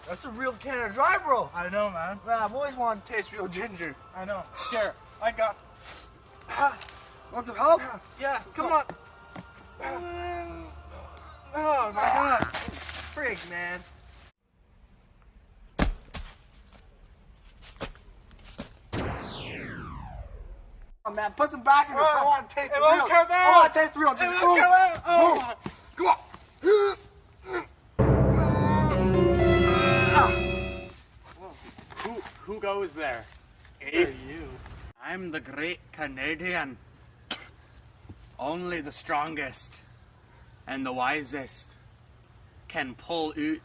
That's a real Canada Dry, bro. I know, man. Man, I've always wanted to taste real ginger. I know. Here, I got. Want some help? Yeah, come on. Oh my God. Frig, man. Oh, man, put some back in it. I want to taste It the won't real. come out. I want to taste the real It ginger. won't come out. Oh. Come on. Who goes there? Hey, you. I'm the great Canadian. Only the strongest and the wisest can pull out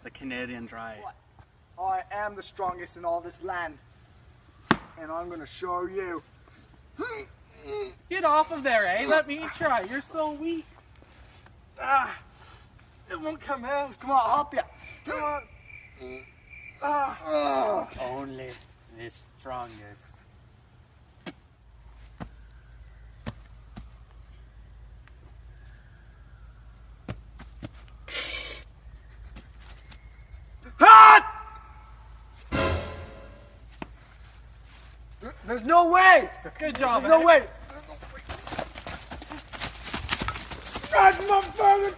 the Canadian Dry. I am the strongest in all this land. And I'm going to show you. Get off of there, eh? Let me try. You're so weak. It won't come out. Come on, I'll help you. Come on. Only the strongest. There's no way. Good job, There's no eh? way. God, motherfucker.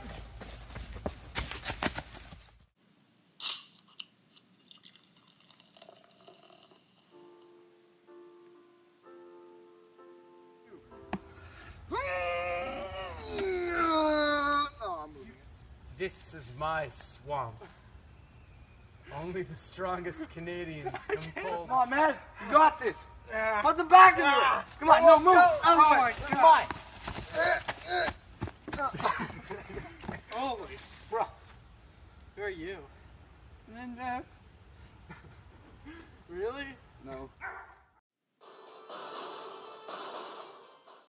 This is my swamp. Only the strongest Canadians can pull. Come on, man. You got this. Yeah. Put some back in it. Come on, no move. Oh my Come on.